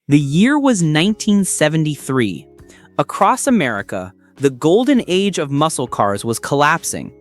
The year was 1973. Across America, the golden age of muscle cars was collapsing.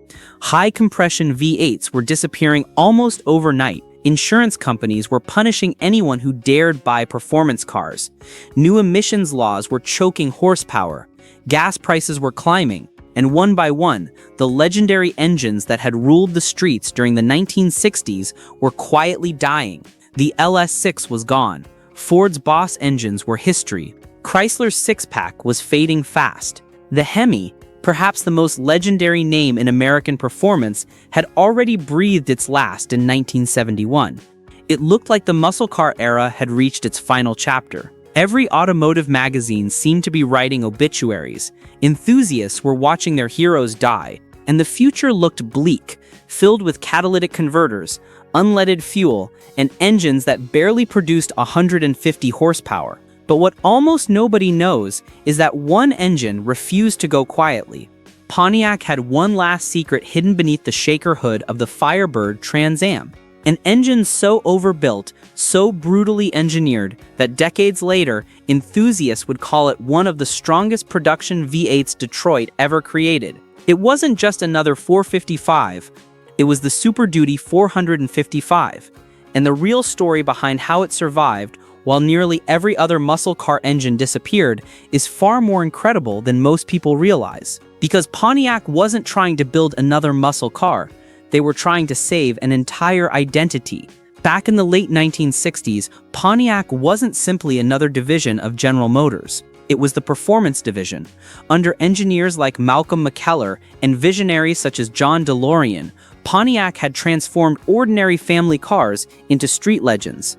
High-compression V8s were disappearing almost overnight. Insurance companies were punishing anyone who dared buy performance cars. New emissions laws were choking horsepower. Gas prices were climbing. And one by one, the legendary engines that had ruled the streets during the 1960s were quietly dying. The LS6 was gone. Ford's Boss engines were history. Chrysler's six-pack was fading fast. The HEMI, perhaps the most legendary name in American performance, had already breathed its last in 1971. It looked like the muscle car era had reached its final chapter. Every automotive magazine seemed to be writing obituaries. Enthusiasts were watching their heroes die, and the future looked bleak, filled with catalytic converters, unleaded fuel, and engines that barely produced 150 horsepower. But what almost nobody knows is that one engine refused to go quietly. Pontiac had one last secret hidden beneath the shaker hood of the Firebird Trans Am. An engine so overbuilt, so brutally engineered, that decades later, enthusiasts would call it one of the strongest production V8s Detroit ever created. It wasn't just another 455, it was the Super Duty 455. And the real story behind how it survived, while nearly every other muscle car engine disappeared, is far more incredible than most people realize. Because Pontiac wasn't trying to build another muscle car, they were trying to save an entire identity. Back in the late 1960s, Pontiac wasn't simply another division of General Motors. It was the performance division. Under engineers like Malcolm McKellar and visionaries such as John DeLorean, Pontiac had transformed ordinary family cars into street legends.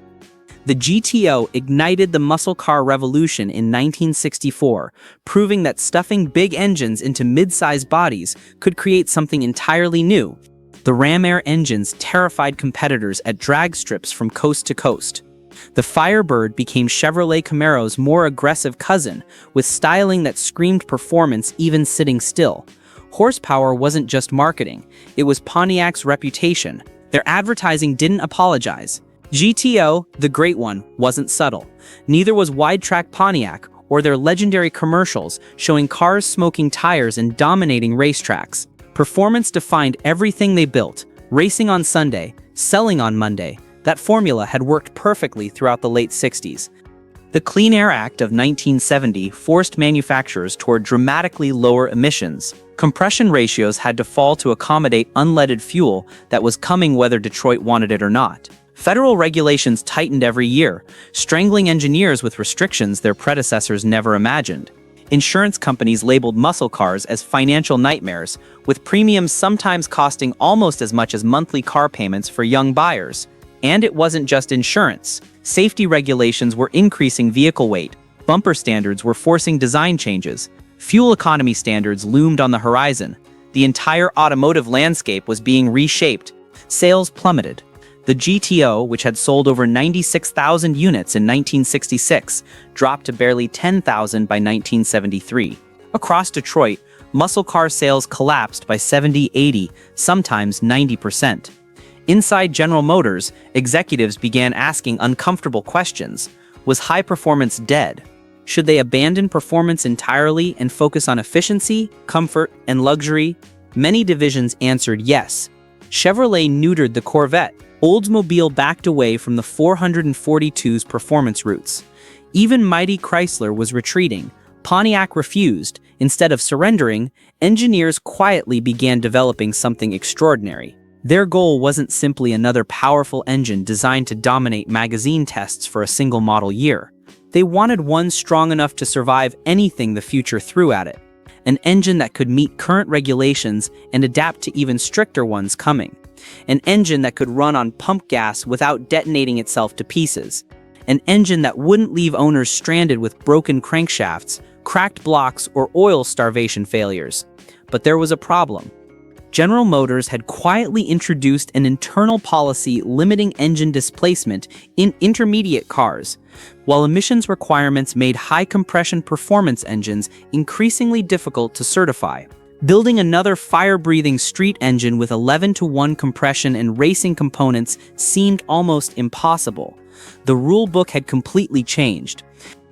The GTO ignited the muscle car revolution in 1964, proving that stuffing big engines into mid-sized bodies could create something entirely new. The Ram Air engines terrified competitors at drag strips from coast to coast. The Firebird became Chevrolet Camaro's more aggressive cousin, with styling that screamed performance even sitting still. Horsepower wasn't just marketing, it was Pontiac's reputation. Their advertising didn't apologize. GTO, the Great One, wasn't subtle. Neither was wide-track Pontiac or their legendary commercials showing cars smoking tires and dominating racetracks. Performance defined everything they built. Racing on Sunday, selling on Monday. That formula had worked perfectly throughout the late 60s. The Clean Air Act of 1970 forced manufacturers toward dramatically lower emissions. Compression ratios had to fall to accommodate unleaded fuel that was coming whether Detroit wanted it or not. Federal regulations tightened every year, strangling engineers with restrictions their predecessors never imagined. Insurance companies labeled muscle cars as financial nightmares, with premiums sometimes costing almost as much as monthly car payments for young buyers. And it wasn't just insurance. Safety regulations were increasing vehicle weight, bumper standards were forcing design changes, fuel economy standards loomed on the horizon. The entire automotive landscape was being reshaped. Sales plummeted. The GTO, which had sold over 96,000 units in 1966, dropped to barely 10,000 by 1973. Across Detroit, muscle car sales collapsed by 70, 80, sometimes 90%. Inside General Motors, executives began asking uncomfortable questions. Was high performance dead? Should they abandon performance entirely and focus on efficiency, comfort, and luxury? Many divisions answered yes. Chevrolet neutered the Corvette. Oldsmobile backed away from the 442's performance roots. Even mighty Chrysler was retreating. Pontiac refused. Instead of surrendering, engineers quietly began developing something extraordinary. Their goal wasn't simply another powerful engine designed to dominate magazine tests for a single model year. They wanted one strong enough to survive anything the future threw at it. An engine that could meet current regulations and adapt to even stricter ones coming. An engine that could run on pump gas without detonating itself to pieces. An engine that wouldn't leave owners stranded with broken crankshafts, cracked blocks, or oil starvation failures. But there was a problem. General Motors had quietly introduced an internal policy limiting engine displacement in intermediate cars, while emissions requirements made high-compression performance engines increasingly difficult to certify. Building another fire-breathing street engine with 11-to-1 compression and racing components seemed almost impossible. The rule book had completely changed.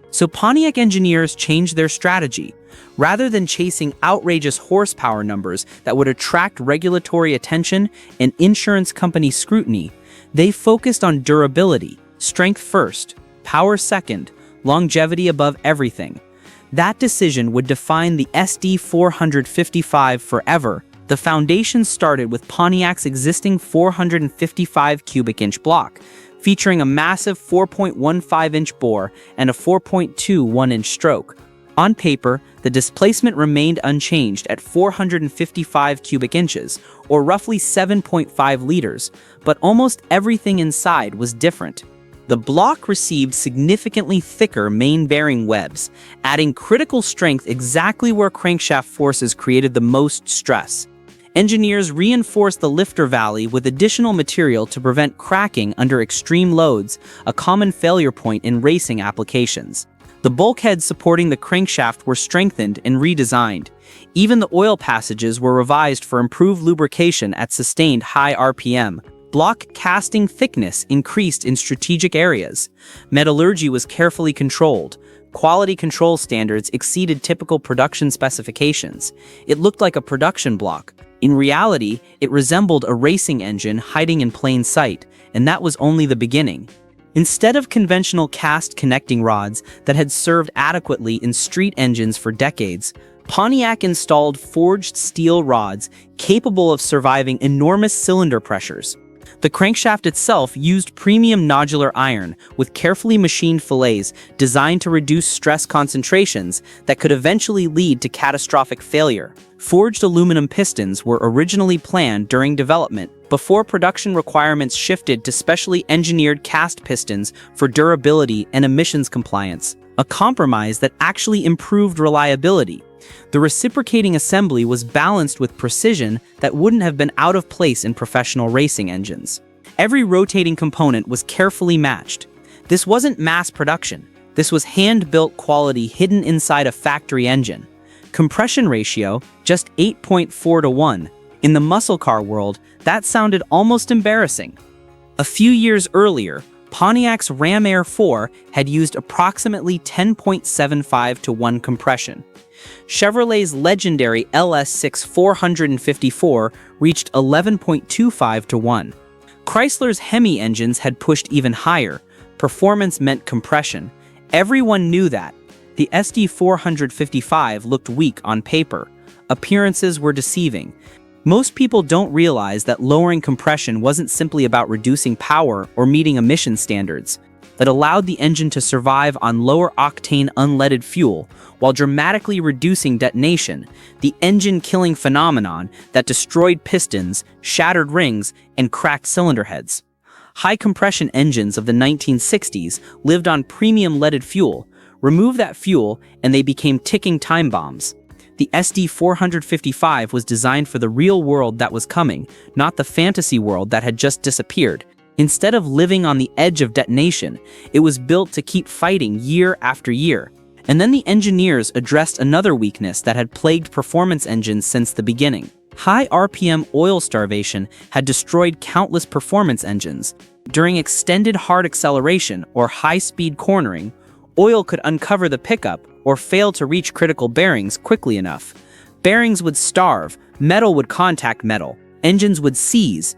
So Pontiac engineers changed their strategy. Rather than chasing outrageous horsepower numbers that would attract regulatory attention and insurance company scrutiny, they focused on durability, strength first, power second, longevity above everything. That decision would define the SD-455 forever. The foundation started with Pontiac's existing 455 cubic inch block, featuring a massive 4.15-inch bore and a 4.21-inch stroke. On paper, the displacement remained unchanged at 455 cubic inches, or roughly 7.5 liters, but almost everything inside was different. The block received significantly thicker main bearing webs, adding critical strength exactly where crankshaft forces created the most stress. Engineers reinforced the lifter valley with additional material to prevent cracking under extreme loads, a common failure point in racing applications. The bulkheads supporting the crankshaft were strengthened and redesigned. Even the oil passages were revised for improved lubrication at sustained high RPM. Block casting thickness increased in strategic areas. Metallurgy was carefully controlled. Quality control standards exceeded typical production specifications. It looked like a production block. In reality, it resembled a racing engine hiding in plain sight, and that was only the beginning. Instead of conventional cast connecting rods that had served adequately in street engines for decades, Pontiac installed forged steel rods capable of surviving enormous cylinder pressures. The crankshaft itself used premium nodular iron with carefully machined fillets designed to reduce stress concentrations that could eventually lead to catastrophic failure. Forged aluminum pistons were originally planned during development before production requirements shifted to specially engineered cast pistons for durability and emissions compliance, a compromise that actually improved reliability. The reciprocating assembly was balanced with precision that wouldn't have been out of place in professional racing engines. Every rotating component was carefully matched. This wasn't mass production. This was hand-built quality hidden inside a factory engine. Compression ratio, just 8.4-to-1. In the muscle car world, that sounded almost embarrassing. A few years earlier, Pontiac's Ram Air 4 had used approximately 10.75-to-1 compression. Chevrolet's legendary LS6 454 reached 11.25-to-1. Chrysler's HEMI engines had pushed even higher. Performance meant compression. Everyone knew that. The SD-455 looked weak on paper. Appearances were deceiving. Most people don't realize that lowering compression wasn't simply about reducing power or meeting emission standards. That allowed the engine to survive on lower-octane unleaded fuel while dramatically reducing detonation, the engine-killing phenomenon that destroyed pistons, shattered rings, and cracked cylinder heads. High-compression engines of the 1960s lived on premium leaded fuel. Remove that fuel, and they became ticking time bombs. The SD-455 was designed for the real world that was coming, not the fantasy world that had just disappeared. Instead of living on the edge of detonation, it was built to keep fighting year after year. And then the engineers addressed another weakness that had plagued performance engines since the beginning. High RPM oil starvation had destroyed countless performance engines. During extended hard acceleration or high-speed cornering, oil could uncover the pickup or fail to reach critical bearings quickly enough. Bearings would starve, metal would contact metal, engines would seize.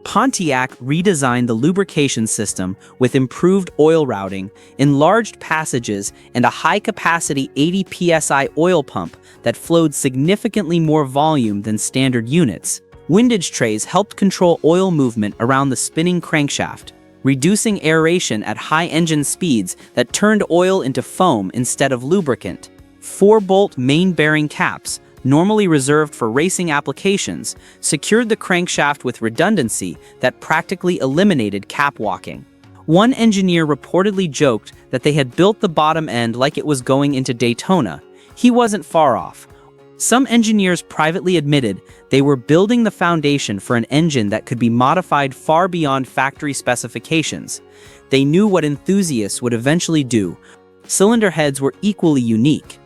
Pontiac redesigned the lubrication system with improved oil routing, enlarged passages, and a high-capacity 80 psi oil pump that flowed significantly more volume than standard units. Windage trays helped control oil movement around the spinning crankshaft, reducing aeration at high engine speeds that turned oil into foam instead of lubricant. 4-bolt main bearing caps, normally reserved for racing applications, secured the crankshaft with redundancy that practically eliminated cap walking. One engineer reportedly joked that they had built the bottom end like it was going into Daytona. He wasn't far off. Some engineers privately admitted they were building the foundation for an engine that could be modified far beyond factory specifications. They knew what enthusiasts would eventually do. Cylinder heads were equally unique.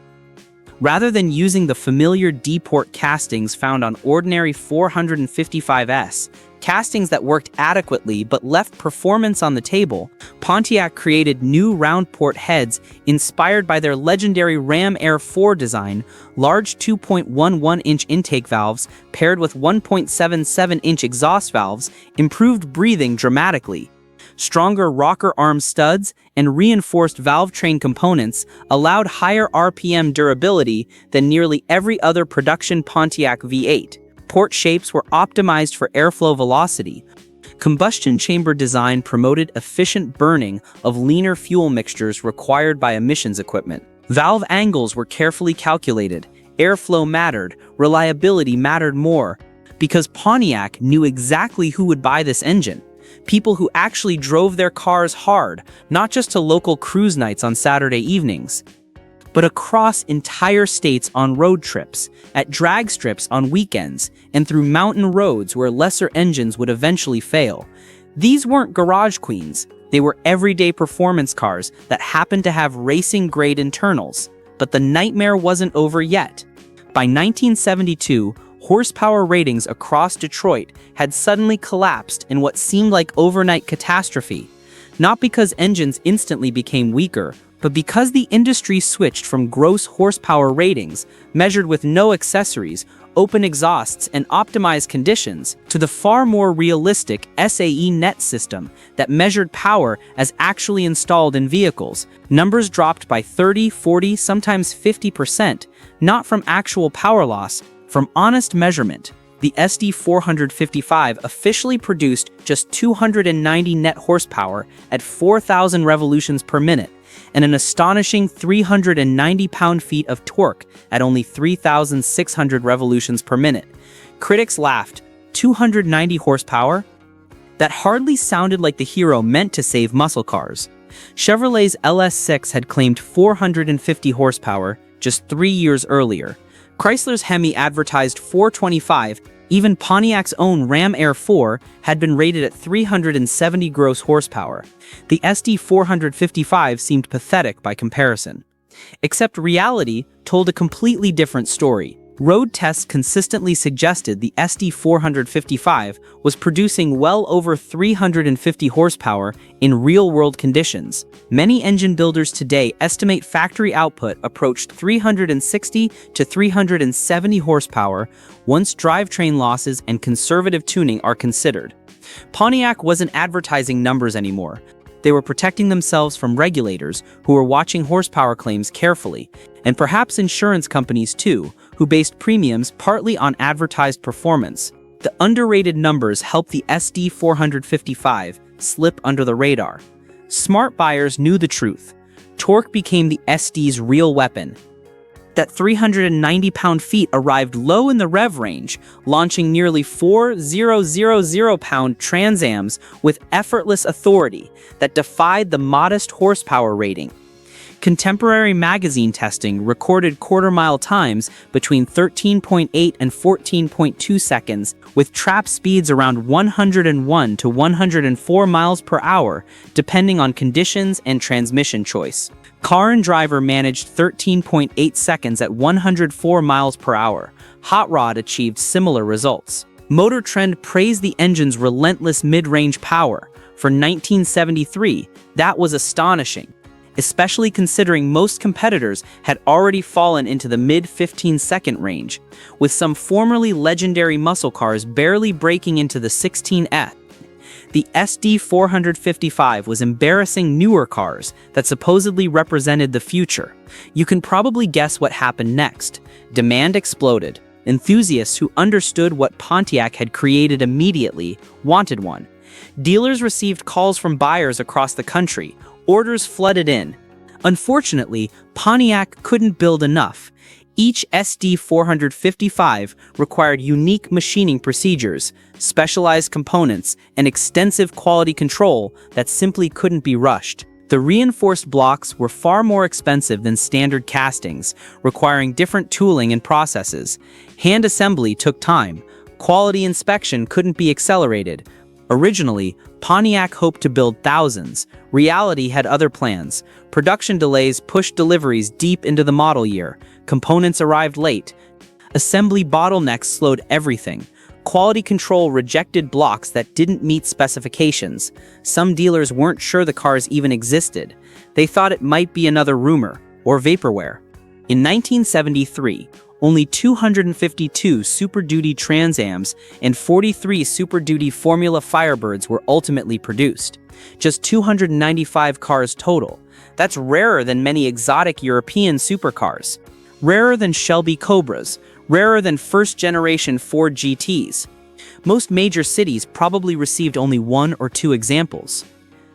Rather than using the familiar D-port castings found on ordinary 455S, castings that worked adequately but left performance on the table, Pontiac created new round-port heads inspired by their legendary Ram Air 4 design, large 2.11-inch intake valves paired with 1.77-inch exhaust valves improved breathing dramatically. Stronger rocker arm studs and reinforced valve train components allowed higher RPM durability than nearly every other production Pontiac V8. Port shapes were optimized for airflow velocity. Combustion chamber design promoted efficient burning of leaner fuel mixtures required by emissions equipment. Valve angles were carefully calculated. Airflow mattered, reliability mattered more, because Pontiac knew exactly who would buy this engine. People who actually drove their cars hard, not just to local cruise nights on Saturday evenings, but across entire states on road trips, at drag strips on weekends, and through mountain roads where lesser engines would eventually fail. These weren't garage queens, they were everyday performance cars that happened to have racing-grade internals. But the nightmare wasn't over yet. By 1972, horsepower ratings across Detroit had suddenly collapsed in what seemed like overnight catastrophe, not because engines instantly became weaker, but because the industry switched from gross horsepower ratings, measured with no accessories, open exhausts, and optimized conditions, to the far more realistic SAE net system that measured power as actually installed in vehicles. Numbers dropped by 30, 40, sometimes 50%, not from actual power loss, from honest measurement. The SD-455 officially produced just 290 net horsepower at 4,000 revolutions per minute, and an astonishing 390 pound-feet of torque at only 3,600 revolutions per minute. Critics laughed. 290 horsepower? That hardly sounded like the hero meant to save muscle cars. Chevrolet's LS6 had claimed 450 horsepower just 3 years earlier. Chrysler's HEMI advertised 425, even Pontiac's own Ram Air 4 had been rated at 370 gross horsepower. The SD-455 seemed pathetic by comparison. Except reality told a completely different story. Road tests consistently suggested the SD-455 was producing well over 350 horsepower in real-world conditions. Many engine builders today estimate factory output approached 360 to 370 horsepower once drivetrain losses and conservative tuning are considered. Pontiac wasn't advertising numbers anymore. They were protecting themselves from regulators who were watching horsepower claims carefully, and perhaps insurance companies too, who based premiums partly on advertised performance. The underrated numbers helped the SD-455 slip under the radar. Smart buyers knew the truth. Torque became the SD's real weapon. That 390 pound-feet arrived low in the rev range, launching nearly 4,000 pound Trans Ams with effortless authority that defied the modest horsepower rating. Contemporary magazine testing recorded quarter-mile times between 13.8 and 14.2 seconds, with trap speeds around 101 to 104 miles per hour, depending on conditions and transmission choice. Car and Driver managed 13.8 seconds at 104 miles per hour. Hot Rod achieved similar results. Motor Trend praised the engine's relentless mid-range power. For 1973, that was astonishing, especially considering most competitors had already fallen into the mid-15-second range, with some formerly legendary muscle cars barely breaking into the 16F. The SD-455 was embarrassing newer cars that supposedly represented the future. You can probably guess what happened next. Demand exploded. Enthusiasts who understood what Pontiac had created immediately wanted one. Dealers received calls from buyers across the country. Orders flooded in. Unfortunately, Pontiac couldn't build enough. Each SD-455 required unique machining procedures, specialized components, and extensive quality control that simply couldn't be rushed. The reinforced blocks were far more expensive than standard castings, requiring different tooling and processes. Hand assembly took time. Quality inspection couldn't be accelerated. Originally, Pontiac hoped to build thousands. Reality had other plans. Production delays pushed deliveries deep into the model year. Components arrived late. Assembly bottlenecks slowed everything. Quality control rejected blocks that didn't meet specifications. Some dealers weren't sure the cars even existed. They thought it might be another rumor or vaporware. In 1973, only 252 Super Duty Trans Ams and 43 Super Duty Formula Firebirds were ultimately produced. Just 295 cars total. That's rarer than many exotic European supercars. Rarer than Shelby Cobras. Rarer than first-generation Ford GTs. Most major cities probably received only one or two examples.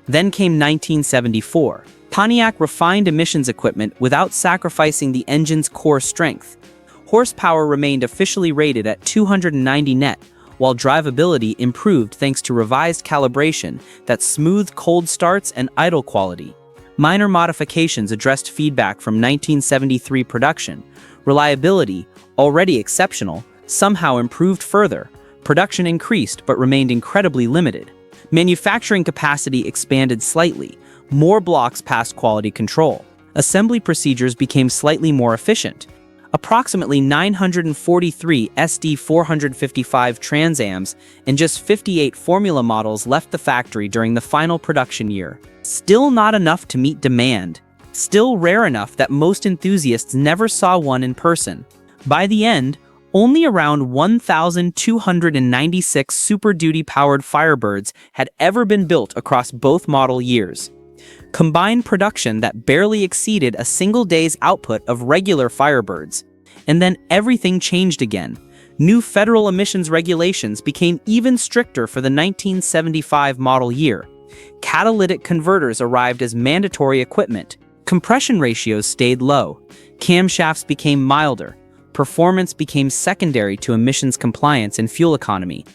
Then came 1974. Pontiac refined emissions equipment without sacrificing the engine's core strength. Horsepower remained officially rated at 290 net, while drivability improved thanks to revised calibration that smoothed cold starts and idle quality. Minor modifications addressed feedback from 1973 production. Reliability, already exceptional, somehow improved further. Production increased but remained incredibly limited. Manufacturing capacity expanded slightly. More blocks passed quality control. Assembly procedures became slightly more efficient. Approximately 943 SD-455 Trans Ams and just 58 Formula models left the factory during the final production year. Still not enough to meet demand. Still rare enough that most enthusiasts never saw one in person. By the end, only around 1,296 Super Duty-powered Firebirds had ever been built across both model years. Combined production that barely exceeded a single day's output of regular Firebirds. And then everything changed again. New federal emissions regulations became even stricter for the 1975 model year. Catalytic converters arrived as mandatory equipment. Compression ratios stayed low. Camshafts became milder. Performance became secondary to emissions compliance and fuel economy.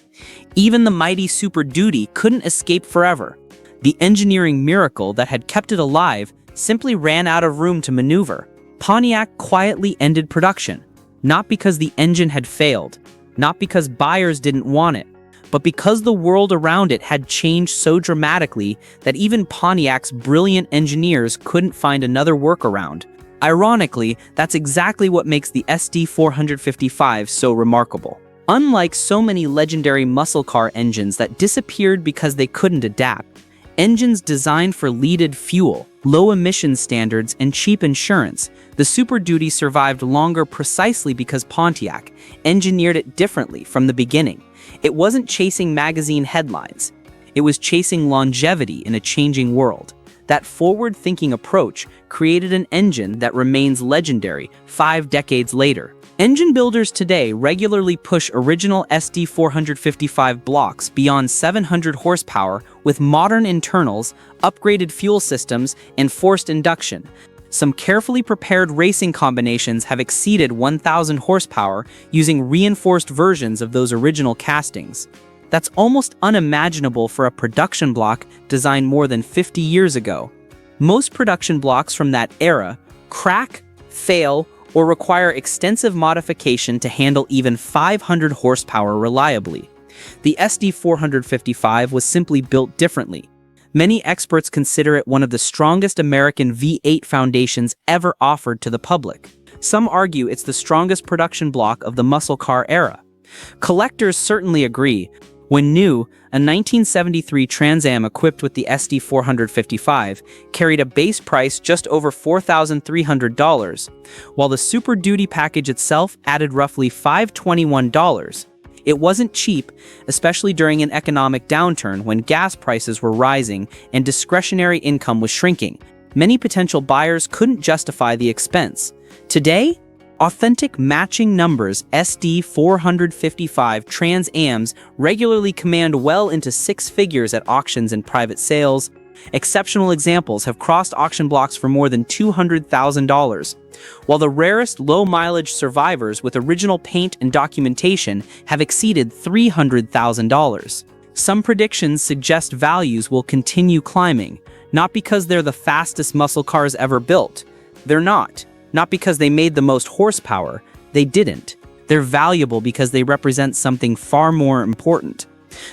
Even the mighty Super Duty couldn't escape forever. The engineering miracle that had kept it alive simply ran out of room to maneuver. Pontiac quietly ended production, not because the engine had failed, not because buyers didn't want it, but because the world around it had changed so dramatically that even Pontiac's brilliant engineers couldn't find another workaround. Ironically, that's exactly what makes the SD-455 so remarkable. Unlike so many legendary muscle car engines that disappeared because they couldn't adapt, engines designed for leaded fuel, low emission standards, and cheap insurance, the Super Duty survived longer precisely because Pontiac engineered it differently from the beginning. It wasn't chasing magazine headlines. It was chasing longevity in a changing world. That forward-thinking approach created an engine that remains legendary 5 decades later. Engine builders today regularly push original SD-455 blocks beyond 700 horsepower with modern internals, upgraded fuel systems, and forced induction. Some carefully prepared racing combinations have exceeded 1,000 horsepower using reinforced versions of those original castings. That's almost unimaginable for a production block designed more than 50 years ago. Most production blocks from that era crack, fail, or require extensive modification to handle even 500 horsepower reliably. The SD-455 was simply built differently. Many experts consider it one of the strongest American V8 foundations ever offered to the public. Some argue it's the strongest production block of the muscle car era. Collectors certainly agree. When new, a 1973 Trans Am equipped with the SD-455 carried a base price just over $4,300, while the Super Duty package itself added roughly $521. It wasn't cheap, especially during an economic downturn when gas prices were rising and discretionary income was shrinking. Many potential buyers couldn't justify the expense. Today, authentic matching numbers SD-455 Trans Ams regularly command well into 6 figures at auctions and private sales. Exceptional examples have crossed auction blocks for more than $200,000, while the rarest low-mileage survivors with original paint and documentation have exceeded $300,000. Some predictions suggest values will continue climbing, not because they're the fastest muscle cars ever built. They're not. Not because they made the most horsepower, they didn't. They're valuable because they represent something far more important.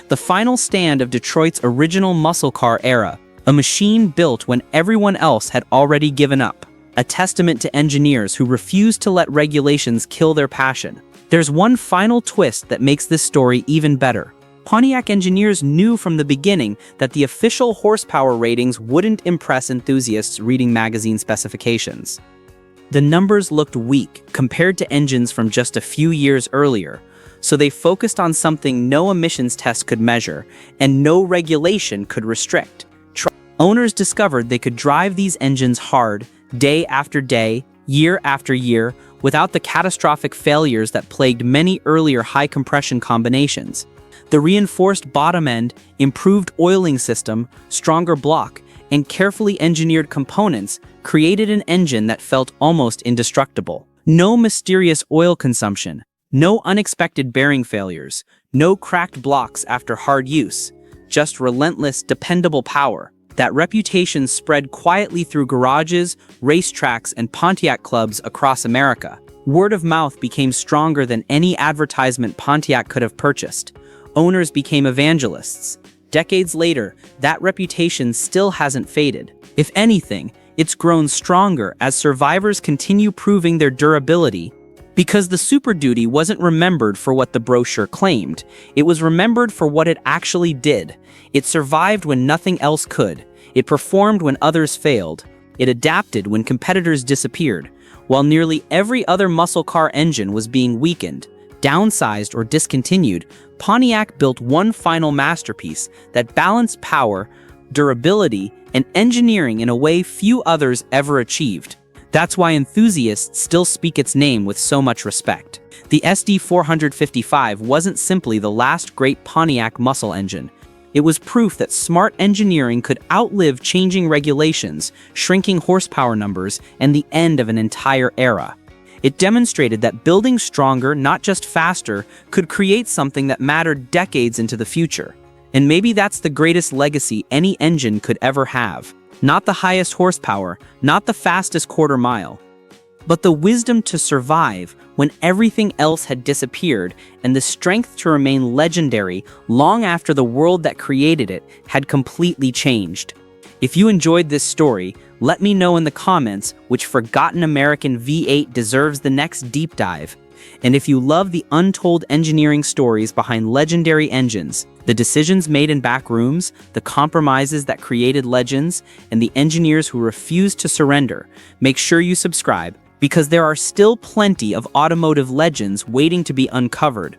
The final stand of Detroit's original muscle car era, a machine built when everyone else had already given up. A testament to engineers who refused to let regulations kill their passion. There's one final twist that makes this story even better. Pontiac engineers knew from the beginning that the official horsepower ratings wouldn't impress enthusiasts reading magazine specifications. The numbers looked weak compared to engines from just a few years earlier, so they focused on something no emissions test could measure and no regulation could restrict. Owners discovered they could drive these engines hard, day after day, year after year, without the catastrophic failures that plagued many earlier high-compression combinations. The reinforced bottom end, improved oiling system, stronger block, and carefully engineered components created an engine that felt almost indestructible. No mysterious oil consumption, no unexpected bearing failures, no cracked blocks after hard use, just relentless, dependable power. That reputation spread quietly through garages, racetracks, and Pontiac clubs across America. Word of mouth became stronger than any advertisement Pontiac could have purchased. Owners became evangelists. Decades later, that reputation still hasn't faded. If anything, it's grown stronger as survivors continue proving their durability. Because the Super Duty wasn't remembered for what the brochure claimed, it was remembered for what it actually did. It survived when nothing else could. It performed when others failed. It adapted when competitors disappeared, while nearly every other muscle car engine was being weakened, downsized, or discontinued. Pontiac built one final masterpiece that balanced power, durability, and engineering in a way few others ever achieved. That's why enthusiasts still speak its name with so much respect. The SD-455 wasn't simply the last great Pontiac muscle engine. It was proof that smart engineering could outlive changing regulations, shrinking horsepower numbers, and the end of an entire era. It demonstrated that building stronger, not just faster, could create something that mattered decades into the future. And maybe that's the greatest legacy any engine could ever have. Not the highest horsepower, not the fastest quarter mile, but the wisdom to survive when everything else had disappeared and the strength to remain legendary long after the world that created it had completely changed. If you enjoyed this story, let me know in the comments which forgotten American V8 deserves the next deep dive. And if you love the untold engineering stories behind legendary engines, the decisions made in back rooms, the compromises that created legends, and the engineers who refused to surrender, make sure you subscribe, because there are still plenty of automotive legends waiting to be uncovered.